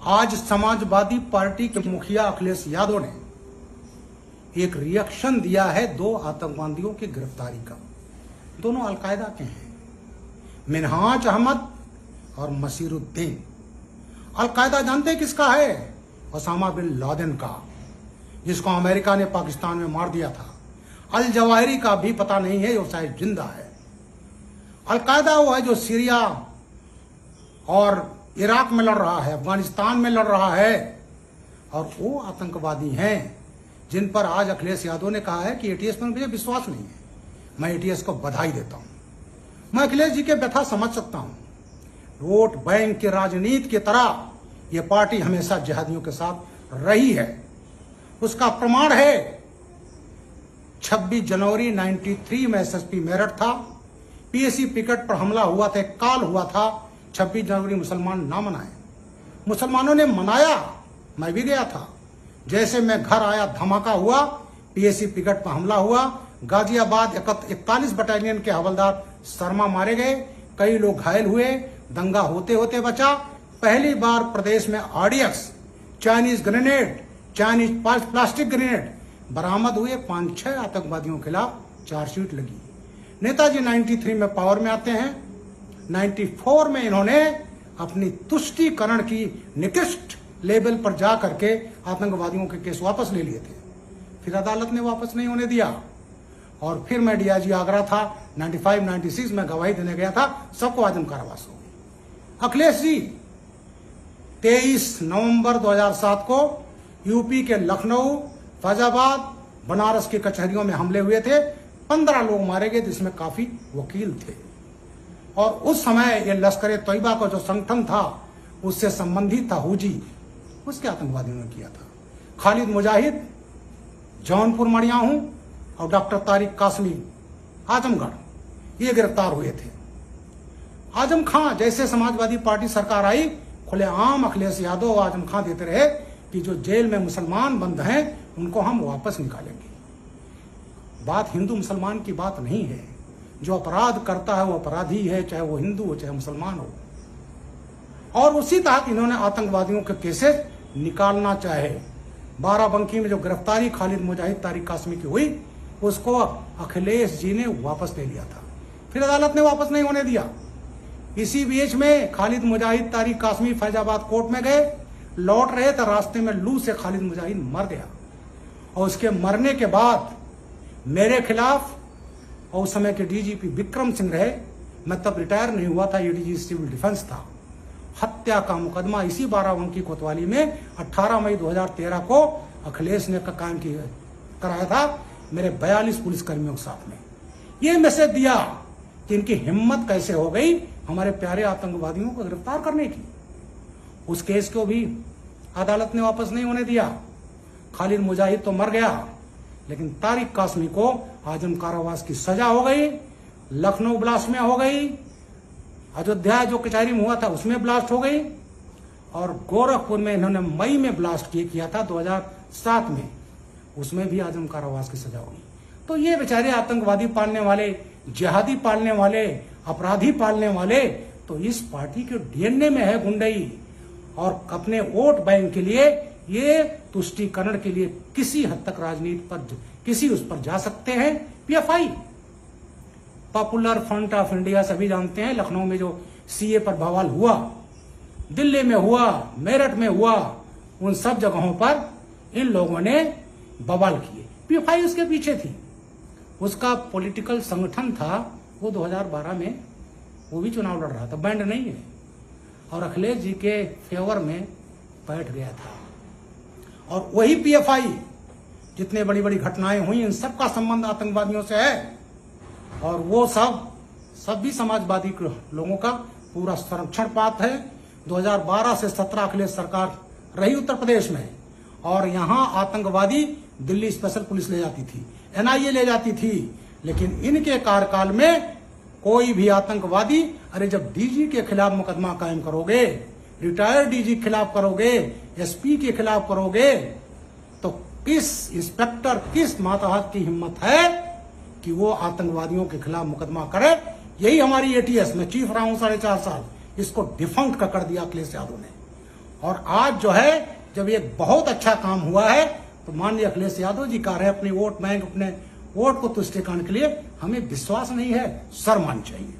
आज समाजवादी पार्टी के मुखिया अखिलेश यादव ने एक रिएक्शन दिया है दो आतंकवादियों की गिरफ्तारी का। दोनों अलकायदा के हैं, मिनहाज अहमद और मसीरुद्दीन। अलकायदा जानते हैं किसका है? ओसामा बिन लादेन का, जिसको अमेरिका ने पाकिस्तान में मार दिया था। अल जवाहिरी का भी पता नहीं है, वो शायद जिंदा है। अलकायदा वो है जो सीरिया और इराक में लड़ रहा है, अफगानिस्तान में लड़ रहा है, और वो आतंकवादी हैं जिन पर आज अखिलेश यादव ने कहा है कि एटीएस पर मुझे विश्वास नहीं है। मैं एटीएस को बधाई देता हूं। मैं अखिलेश जी के व्यथा समझ सकता हूं। वोट बैंक की राजनीति की तरह यह पार्टी हमेशा जिहादियों के साथ रही है। उसका प्रमाण है 26 जनवरी 93 में एसएसपी मेरठ था, पीएसी पिकेट पर हमला हुआ था, काल हुआ था। 26 जनवरी मुसलमान ना मनाए, मुसलमानों ने मनाया, मैं भी गया था। जैसे मैं घर आया धमाका हुआ, पीएसी पिकेट पर हमला हुआ। गाजियाबाद 41 बटालियन के हवलदार शर्मा मारे गए, कई लोग घायल हुए। दंगा होते होते बचा। पहली बार प्रदेश में RDX, Chinese grenade, Chinese plastic grenade बरामद हुए। 5-6 आतंकवादियों के खिलाफ चार्जशीट लगी। नेताजी 93 में पावर में आते हैं। 94 में इन्होंने अपनी तुष्टीकरण की निकृष्ट लेवल पर जा करके आतंकवादियों के केस वापस ले लिए थे। फिर अदालत ने वापस नहीं होने दिया, और फिर मैं डीआईजी आगरा था। 95-96 में गवाही देने गया था, सबको आजम कारावास हो गई। अखिलेश जी 23 नवंबर 2007 को यूपी के लखनऊ, फैजाबाद, बनारस की कचहरियों में हमले हुए थे। 15 लोग मारे गए, जिसमें काफी वकील थे। और उस समय ये लश्कर तैयबा का जो संगठन था, उससे संबंधित था हुजी, उसके आतंकवादियों ने किया था। खालिद मुजाहिद जौनपुर मड़िया हूं, और डॉक्टर तारिक कासमी आजमगढ़, ये गिरफ्तार हुए थे। आजम खां जैसे समाजवादी पार्टी सरकार आई, खुलेआम अखिलेश यादव और आजम खां देते रहे कि जो जेल में मुसलमान बंद हैं उनको हम वापस निकालेंगे। बात हिंदू मुसलमान की बात नहीं है। जो अपराध करता है वो अपराधी है, चाहे वो हिंदू हो चाहे मुसलमान हो। और उसी तहत इन्होंने आतंकवादियों के केसेस निकालना चाहे। बाराबंकी में जो गिरफ्तारी खालिद मुजाहिद तारिक कासमी की हुई, उसको अखिलेश जी ने वापस ले लिया था। फिर अदालत ने वापस नहीं होने दिया। इसी बीच में खालिद मुजाहिद तारिक कासमी फैजाबाद कोर्ट में गए, लौट रहे तो रास्ते में लू से खालिद मुजाहिद मर गया। और उसके मरने के बाद मेरे खिलाफ, और उस समय के डीजीपी विक्रम सिंह रहे, मैं तब रिटायर नहीं हुआ था, एडीजी सिविल डिफेंस था, हत्या का मुकदमा इसी बाराबंकी कोतवाली में 18 मई 2013 को अखिलेश ने कायम कराया था, मेरे 42 पुलिसकर्मियों के साथ में। ये मैसेज दिया कि इनकी हिम्मत कैसे हो गई हमारे प्यारे आतंकवादियों को गिरफ्तार करने की। उस केस को भी अदालत ने वापस नहीं होने दिया। खालिद मुजाहिद तो मर गया, लेकिन तारिक कासमी को आजम कारावास की सजा हो गई। लखनऊ ब्लास्ट में हो गई, अयोध्या जो कचहरी में हुआ था उसमें ब्लास्ट हो गई, और गोरखपुर में इन्होंने मई में ब्लास्ट किया था 2007 में, उसमें भी आजम कारावास की सजा हुई। तो ये बेचारे आतंकवादी पालने वाले, जिहादी पालने वाले, अपराधी पालने वाले, तो इस पार्टी के डीएनए में है गुंडई। और अपने वोट बैंक के लिए, ये तुष्टीकरण के लिए किसी हद तक राजनीति पर, किसी उस पर जा सकते हैं। PFI, popular front of India, सभी जानते हैं। लखनऊ में जो सीए पर बवाल हुआ, दिल्ली में हुआ, मेरठ में हुआ, उन सब जगहों पर इन लोगों ने बवाल किए। पीएफआई उसके पीछे थी, उसका पॉलिटिकल संगठन था। वो 2012 में वो भी चुनाव लड़ रहा था, बैंड नहीं है, और अखिलेश जी के फेवर में बैठ गया था। और वही पीएफआई, जितने बड़ी बड़ी घटनाएं हुई, इन सब का संबंध आतंकवादियों से है। और वो सब भी समाजवादी लोगों का पूरा संरक्षण पात्र है। 2012 से 17 अखिलेश सरकार रही उत्तर प्रदेश में, और यहां आतंकवादी दिल्ली स्पेशल पुलिस ले जाती थी, एनआईए ले जाती थी। लेकिन इनके कार्यकाल में कोई भी आतंकवादी, अरे जब डीजी के खिलाफ मुकदमा कायम करोगे, रिटायर्ड डीजी के खिलाफ करोगे, एसपी के खिलाफ करोगे, तो किस इंस्पेक्टर, किस मातहत की हिम्मत है कि वो आतंकवादियों के खिलाफ मुकदमा करे। यही हमारी एटीएस में चीफ रहा हूं 4.5 साल, इसको डिफंक्ट कर दिया अखिलेश यादव ने। और आज जो है जब एक बहुत अच्छा काम हुआ है तो माननीय अखिलेश यादव जी कह रहे हैं अपने वोट बैंक, अपने वोट को तुष्ट करने के लिए हमें विश्वास नहीं है, शर्म आनी चाहिए।